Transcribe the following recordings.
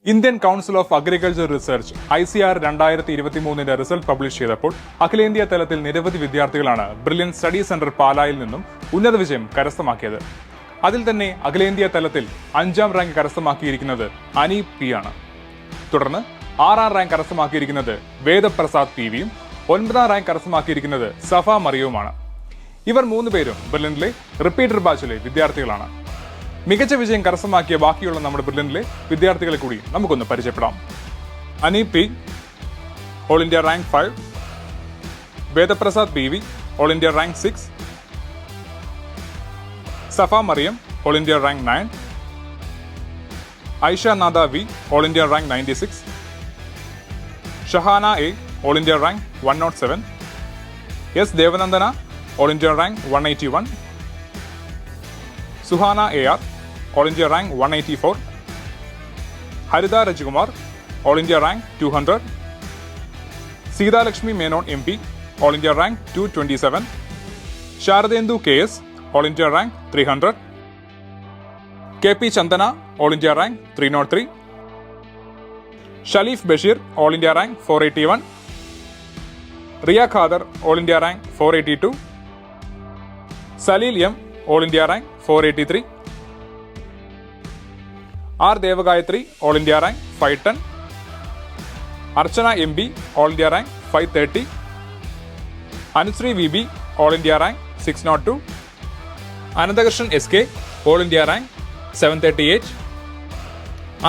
Indian council of agriculture research ICAR 2023 result publish ചെയ്തപ്പോൾ അഖിലേന്ത്യാ തലത്തിൽ നിരവധി വിദ്യാർത്ഥികളാണ് ബ്രില്യൻ സ്റ്റഡി സെന്റർ പാലായിൽ നിന്നും ഉന്നത വിജയം കരസ്ഥമാക്കിയത്. അതിൽ തന്നെ അഖിലേന്ത്യാ തലത്തിൽ 5ാം റാങ്ക് കരസ്ഥമാക്കിയിരിക്കുന്നത് അനീപ് പി ആണ്. തുടർന്ന് 6ാം റാങ്ക് കരസ്ഥമാക്കിയിരിക്കുന്നത് വേദപ്രസാദ് PV യും 9ാം റാങ്ക് കരസ്ഥമാക്കിയിരിക്കുന്നത് സഫ മറിയവുമാണ്. ഇവർ 3 പേരും ബ്രില്യനിലെ റിപ്പീറ്റർ ബാച്ചിലെ വിദ്യാർത്ഥികളാണ്. മികച്ച വിജയം കരസ്ഥമാക്കിയ ബാക്കിയുള്ള നമ്മുടെ ബ്രില്യനിലെ വിദ്യാർത്ഥികളെ കൂടി നമുക്കൊന്ന് പരിചയപ്പെടാം. Aneep P, all India rank 5. Vedaprasad PV, all India rank 6. Safa Mariyam, all India rank 9. Aisha Nada V, all India rank 96. Shahana A, all India rank 107. S Devanandana, all India rank 181. Suhana AR, all India rank 184. Haritha Rajakumar, all India rank 200. Seethalakshmi Menon MP, all India rank 227. Sharadendu KS, all India rank 300. KP Chandana, all India rank 303. Shaleef Basheer, all India rank 481. Riya Khader, all India rank 482. Saleel M, all India rank 483. R Devagayathri, all India rank 510. Archana MB, all India rank 530. Anusree VB, all India rank 602. Ananthakrishnan SK, all India rank 738.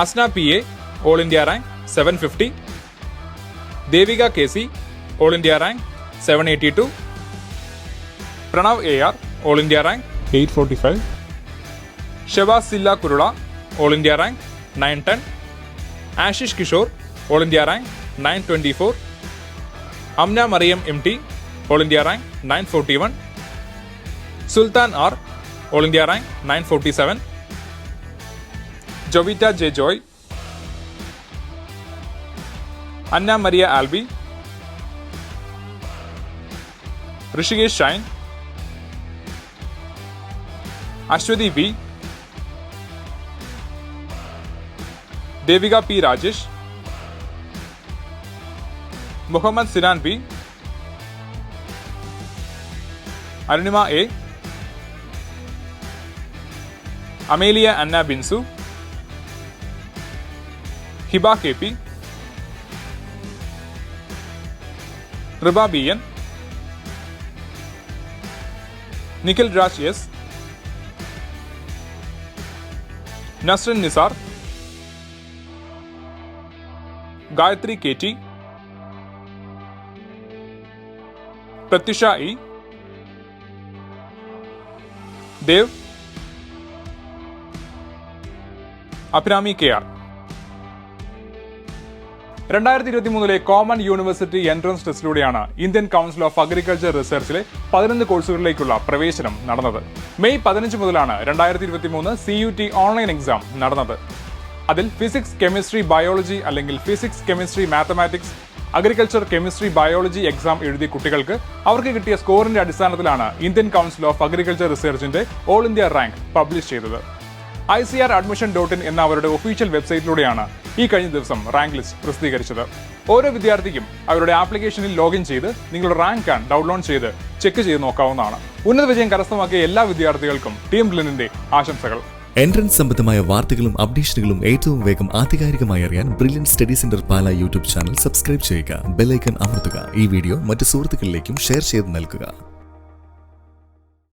Asna PA, all India rank 750. Devika KC, all India rank 782. Pranav AR, all India rank 845. Shevas Silla Kurula, all India rank 910. Ashish Kishore, all India rank 924. Amna Mariyam MT, all India rank 941. Sultan R, all India rank 947. Jovita J Joy. Anna Maria Albi. Rishikesh Shine. Aswathi V. Devika P Rajesh. Muhammad Sinan B. Arunima A. Amelia Anna Binsu. Hiba KP. Riba BN. Nikhil Raj S. Nasrin Nisar. Gayathri KT. Prathyusha E. Dev. Abhirami KR. 2023 common university entrance ടെസ്റ്റിലൂടെയാണ് Indian council of agriculture റിസർച്ചിലെ 11 കോഴ്സുകളിലേക്കുള്ള പ്രവേശനം നടന്നത്. May 15 മുതലാണ് 2023 CUT online exam നടന്നത്. അതിൽ physics, chemistry, biology അല്ലെങ്കിൽ physics, chemistry, mathematics, agriculture, chemistry, biology exam എഴുതിയ കുട്ടികൾക്ക് അവർക്ക് കിട്ടിയ സ്കോറിന്റെ അടിസ്ഥാനത്തിലാണ് ഇന്ത്യൻ കൗൺസിൽ ഓഫ് അഗ്രികൾച്ചർ റിസർച്ചിന്റെ ഓൾ ഇന്ത്യ റാങ്ക് പബ്ലിഷ് ചെയ്തത്. ICARadmission.in എന്ന അവരുടെ ഒഫീഷ്യൽ വെബ്സൈറ്റിലൂടെയാണ് ഈ കഴിഞ്ഞ ദിവസം റാങ്ക് ലിസ്റ്റ് പ്രസിദ്ധീകരിച്ചത്. ഓരോ വിദ്യാർത്ഥിക്കും അവരുടെ ആപ്ലിക്കേഷനിൽ ലോഗിൻ ചെയ്ത് നിങ്ങളുടെ റാങ്ക് ഡൗൺലോഡ് ചെയ്ത് ചെക്ക് ചെയ്ത് നോക്കാവുന്നതാണ്. ഉന്നത വിജയം കരസ്ഥമാക്കിയ എല്ലാ വിദ്യാർത്ഥികൾക്കും ടീം ബ്രില്യനിന്റെ ആശംസകൾ. എൻട്രൻസ് സംബന്ധമായ വാർത്തകളും അപ്ഡേഷനുകളും ഏറ്റവും വേഗം ആധികാരികമായി അറിയാൻ ബ്രില്യൻ സ്റ്റഡി സെന്റർ പാല യൂട്യൂബ് ചാനൽ സബ്സ്ക്രൈബ് ചെയ്യുക. ബെൽ ഐക്കൺ അമർത്തുക. ഈ വീഡിയോ മറ്റ് സുഹൃത്തുക്കളിലേക്കും ഷെയർ ചെയ്ത് നൽകുക.